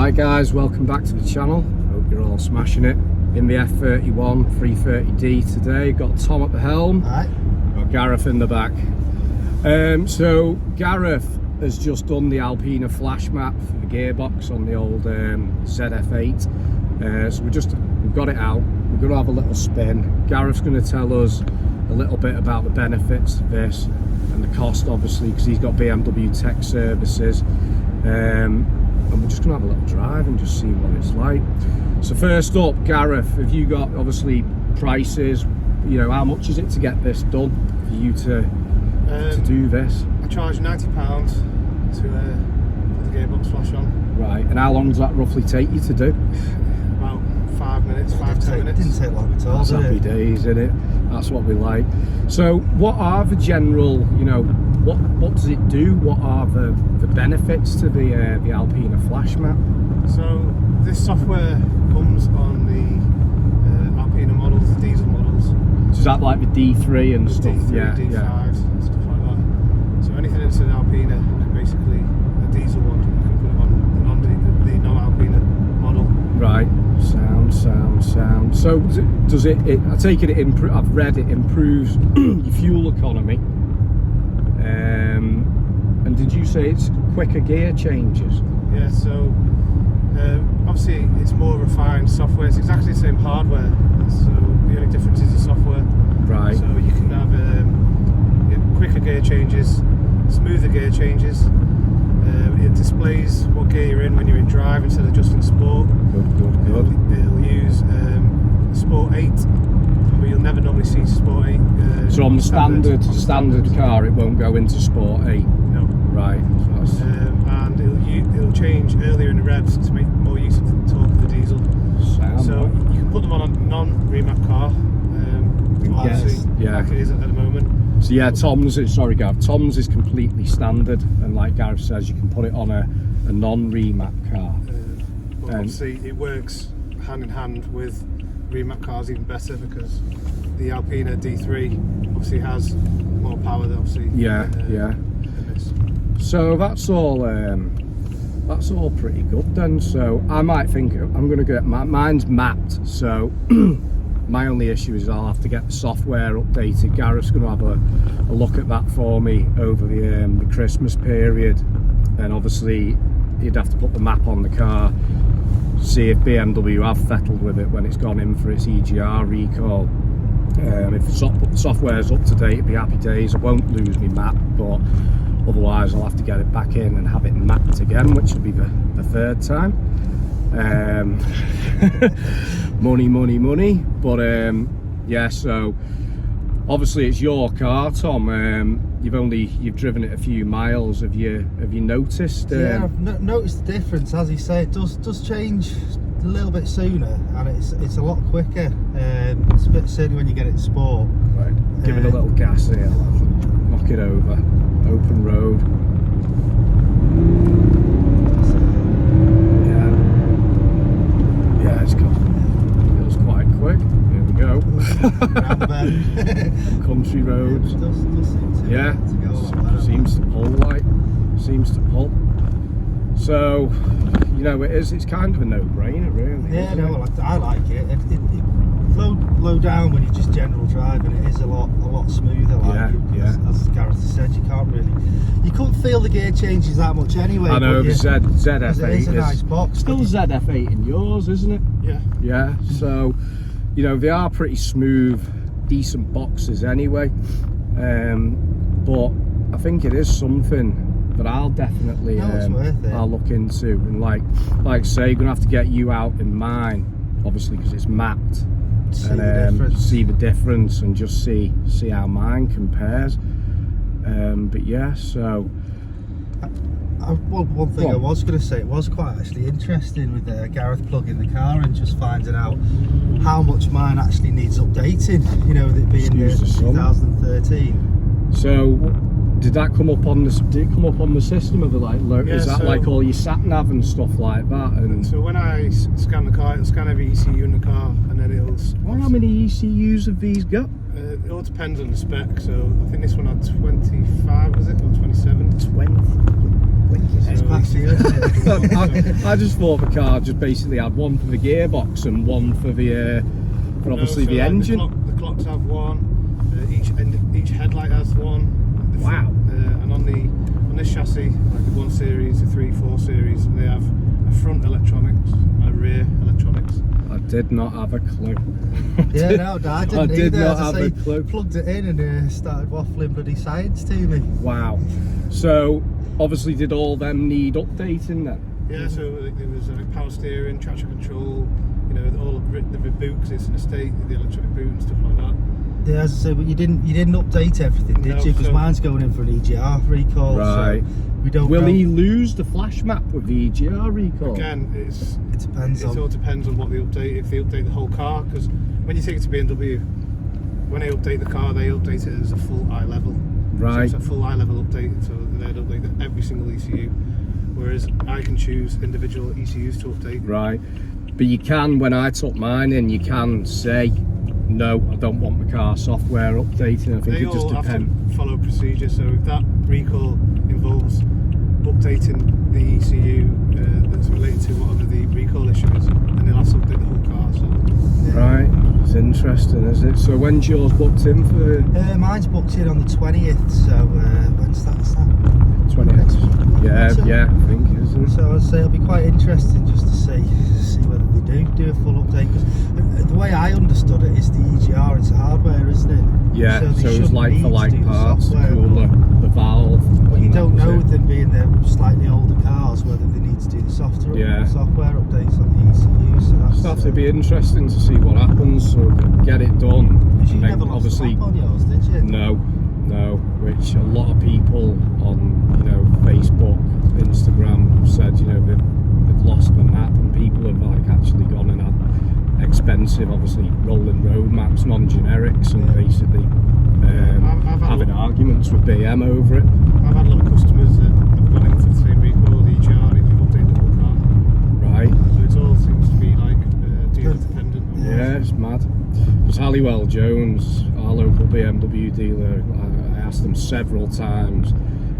Right guys, welcome back to the channel. Hope you're all smashing it. In the f31 330D today, got Tom at the helm. Hi. Got Gareth in the back. So Gareth has just done the Alpina flash map for the gearbox on the old ZF8. So we've got it out. We're going to have a little spin. Gareth's going to tell us a little bit about the benefits of this and the cost, obviously, because he's got BMW tech services. And we're just going to have a little drive and just see what it's like. So first up, Gareth, have you got obviously prices? You know, how much is it to get this done for you to do this? I charge £90 to put the gearbox flash on. Right, and how long does that roughly take you to do? About 5 minutes, 5-10 minutes. Didn't take long at all. That's happy days, isn't it? That's what we like. So what are the general, you know, what does it do? What are the benefits to the Alpina flash map? So this software comes on the Alpina models, the diesel models. So is that like the D3 and stuff? D3, yeah, D5, yeah. stuff like that. So anything that's an Alpina, basically a diesel one, you can put it on the non-Alpina model. Right. Sound. So does it I take it I've read it improves your fuel economy. And did you say it's quicker gear changes? Yeah, so obviously it's more refined software. It's exactly the same hardware, so the only difference is the software. Right. So you can have quicker gear changes, smoother gear changes. It displays what gear you're in when you're in drive instead of just in sport. Good. It'll use Sport 8, but you'll never normally see Sport 8. So on the standard car, it won't go into Sport 8. No. Right. So and it'll change earlier in the revs to make more use of the torque of the diesel. So you can put them on a non-remap car. Yeah. Like it is at the moment. So yeah, Tom's is completely standard, and like Gareth says, you can put it on a non-remap car. But obviously it works hand in hand with remap cars even better, because the Alpina D3 obviously has more power than obviously yeah. This. So that's all pretty good then. So I might think I'm going to get mine's mapped, so my only issue is I'll have to get the software updated. Gareth's going to have a look at that for me over the Christmas period, and obviously you'd have to put the map on the car, see if BMW have fettled with it when it's gone in for its EGR recall. If the software's up to date, it'd be happy days. I won't lose my map, but otherwise I'll have to get it back in and have it mapped again, which will be the third time. Money, but yeah. So obviously it's your car, Tom. You've driven it a few miles. Have you noticed? Yeah, I've noticed the difference. As you say, it does change a little bit sooner, and it's a lot quicker. It's a bit certainly when you get it in sport. Right, give it a little gas here. Knock it over. Open road. Yeah, it's cool. Feels quite quick. Here we go. Country roads. Yeah, seems to pull. So, you know, it's kind of a no-brainer, really. Yeah, no, I like it. Low down when you're just general driving, it is a lot smoother. As Gareth said, you couldn't feel the gear changes that much anyway. I know, but ZF8 is a nice box. Still ZF8 in yours, isn't it? Yeah. So, you know, they are pretty smooth, decent boxes anyway. But I think it is something that I'll definitely I'll look into, and like say, gonna have to get you out in mine, obviously, because it's mapped. See the difference and just see how mine compares. But yeah, so one thing I was going to say, it was quite actually interesting with Gareth plugging the car and just finding out how much mine actually needs updating, you know, with it being 2013. So did that come up on the system of is that like all your sat nav and stuff like that? And so when I scan the car, it'll scan every ECU in the car, and then it'll. How many ECUs have these got? It all depends on the spec. So I think this one had 25, was it, or 27? 20. It's past here, isn't it? I just thought the car just basically had one for the gearbox and one for the for obviously the engine. The clocks have one. Each headlight has one. Wow. And on this chassis, like the 1 series, the 3, 4 series, they have a front electronics and a rear electronics. I did not have a clue. Yeah, no, I didn't I did either. not As have I a say, clue. Plugged it in and started waffling bloody science to me. Wow. So obviously, did all them need updating then? Yeah, so there was power steering, traction control, you know, all of the boot, because it's an estate, the electronic boot and stuff like that. Yeah, as I say, but you didn't update everything, did No, you? Because so- mine's going in for an EGR recall. Right. So we don't. Will know. he lose the flash map with the EGR recall? Again, It depends it all on. depends on what they update. If they update the whole car, because when you take it to BMW, when they update the car, they update it as a full eye level. Right. So it's a full eye level update, so they'd update every single ECU. Whereas I can choose individual ECUs to update. Right. But you can, when I took mine in, you can say, no, I don't want my car software updating. I think They it just all have depends. to follow procedure. So if that recall involves updating the ECU that's related to whatever the recall issue is, then they'll have to update the whole car. So Right. It's interesting, is it? So when's yours booked in for? Mine's booked in on the 20th. So when's that? Is that 20th. Yeah, I think it is, isn't it? So I'd say it'll be quite interesting just to see whether they do a full update. Because the way I understood it is the EGR, it's hardware, isn't it? Yeah, they so it's shouldn't like need for to like do the parts, the software, cooler, the valve. But you and don't that know was it. them being the slightly older cars whether they need to do the software Yeah. updates on the ECU. So that's It'll have to be interesting to see what happens, so get it done. Because you And then never lost obviously, the map on yours, did you? no, which a lot of people on Facebook, Instagram said they've lost the map, and people have like actually gone and had expensive, obviously rolling road maps, non-generics, and basically I've had having arguments with BM over it. I've had a lot of customers that have gone in for the same recall, the EGR, if you've updated the whole car. Right. So it all seems to be like dealer dependent. Yeah, it's mad. Because Halliwell Jones, our local BMW dealer, I asked them several times,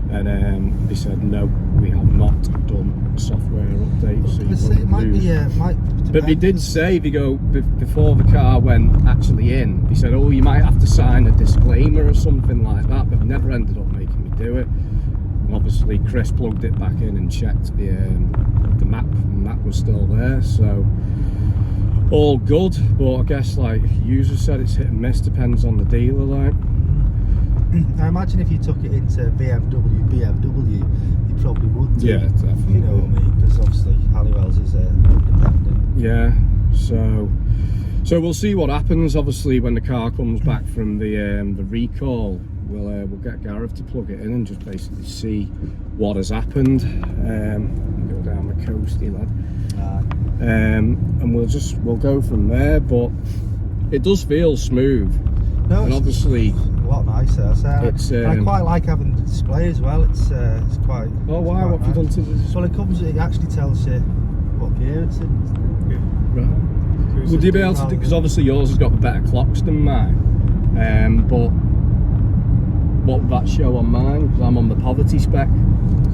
and they said no, we have not done software updates. So you Let's say wouldn't it might lose. be. Might But they did say, they go, before the car went actually in, they said, oh, you might have to sign a disclaimer or something like that, but they never ended up making me do it. And obviously Chris plugged it back in and checked the map, and that was still there, so all good. But I guess, like user said, it's hit and miss, depends on the dealer, like. I imagine if you took it into BMW, you probably would do. Yeah, definitely. You know what I mean? Because obviously Halliwell's is independent. Yeah, so we'll see what happens. Obviously, when the car comes back from the recall, we'll get Gareth to plug it in and just basically see what has happened. Go down the coasty, lad. And we'll go from there. But it does feel smooth, No, and it's obviously a lot nicer. I quite like having the display as well. It's quite. Oh it's wow, quite what have you nice. done to this? Well, it actually tells you what gear it's in. Doesn't it? Right. Would you be able to do, because obviously yours has got the better clocks than mine, but what would that show on mine? Because I'm on the poverty spec.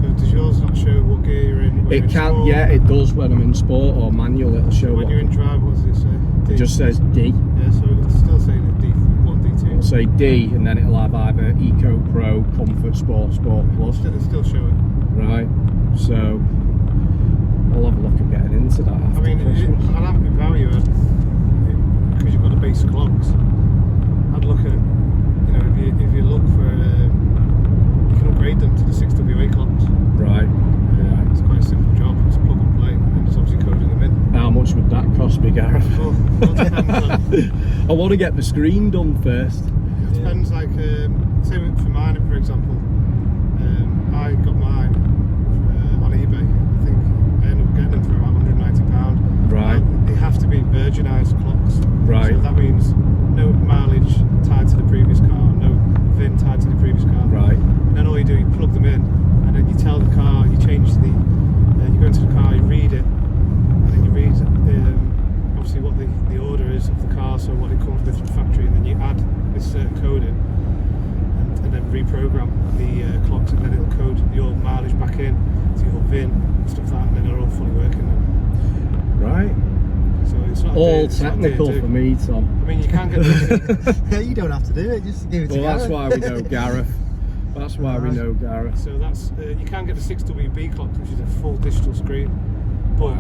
So does yours not show what gear you're in? when you're It in can, sport? yeah, it does when I'm in sport or manual. It'll show When what you're in drive, what does it say? D? it just says D. Yeah, so it's still saying a D1, It'll D2. say D, and then it'll have either Eco Pro, Comfort, Sport, Sport Plus. It's still showing. Right. So I'll have a look at getting into that after I mean, Christmas. I'd have a value because you've got the base clocks. I'd look at, if you look for, you can upgrade them to the 6WA clocks. Right. Yeah. It's quite a simple job. It's plug and play, and it's obviously coding them in. How much would that cost me, Gareth? Well, it depends on, I want to get the screen done first. it depends, like, say for mine, for example, I got mine on eBay. I think I ended up getting them for about £190. Right. Now, they have to be virginised clocks. Right. So that means no mileage tied to the previous car, no VIN tied to the previous car. Right. And then all you do, you plug them in, and then you tell the car, you change the, you go into the car, you read it, and then you read obviously what the order is of the car, so what it comes with from the factory, and then you add this certain code in, and then reprogram the clocks, and then it'll code your fully working now. Right. So it's not All it's not technical do. for me, Tom. I mean, you can get the, You don't have to do it, just give it to Well, that's Gareth. why we know Gareth. That's why we know Gareth. so that's you can get the 6WB clocks, which is a full digital screen, but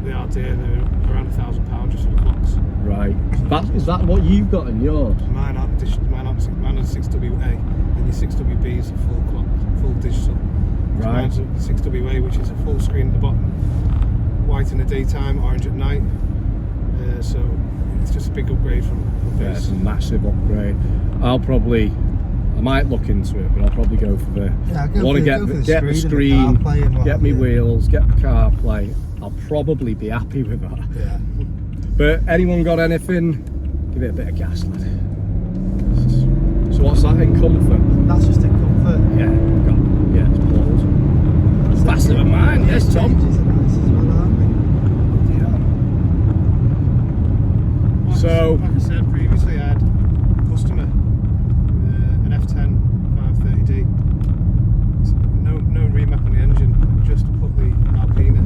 they are dear. They're around £1,000 just for the clocks. Right. Is that what you've got in yours? Mine are 6WA, and your 6WB is a full clock, full digital. So Right. mine's a 6WA, which is a full screen at the bottom, white in the daytime, orange at night. So it's just a big upgrade from Yeah, base. it's a massive upgrade. I might look into it, but I'll probably go for the. Yeah, I want to get the and screen, the CarPlay and what get have me you. wheels, get the CarPlay. I'll probably be happy with that. Yeah. But anyone got anything? Give it a bit of gas, lad. So what's that in comfort? That's just in comfort. Yeah, it's balls. Faster than mine, yes, Tom. Changes are nice as well, aren't So- like I said previously, I had a customer with an F10 530D. So no remap on the engine, just put the Alpina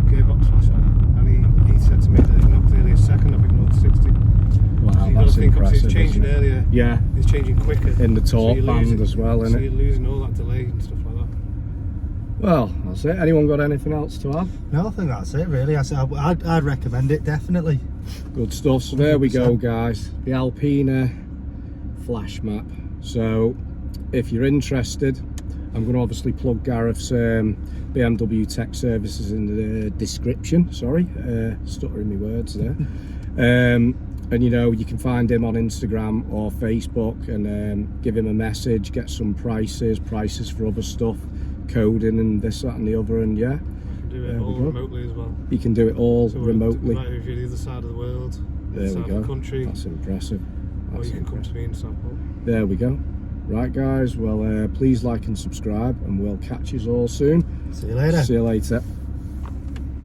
gearbox switch on, and he said to me that it's not clearly a second of it, 0 to 60. Wow, So you've got to that's think, obviously, impressive. it's changing isn't it? earlier. Yeah, It's changing quicker. in the torque you're band losing- as well, So isn't you're it? losing all that delay and stuff like that. Well, that's it. Anyone got anything else to add? we? No, I think that's it really. I'd recommend it, definitely. Good stuff. So there we go, guys. The Alpina flash map. So if you're interested, I'm going to obviously plug Gareth's BMW Tech Services in the description. Sorry, stuttering my words there. And you know, you can find him on Instagram or Facebook, and give him a message, get some prices for other stuff, coding and this, that and the other, and yeah, You can do it There we all go. remotely as well. you can do it all So remotely. no matter if you're the other side of the world, the There other we side go. of the country, That's impressive. or That's you can come impressive. to me in Southport. There we go. Right, guys. Well, please like and subscribe, and we'll catch you all soon. See you later. See you later.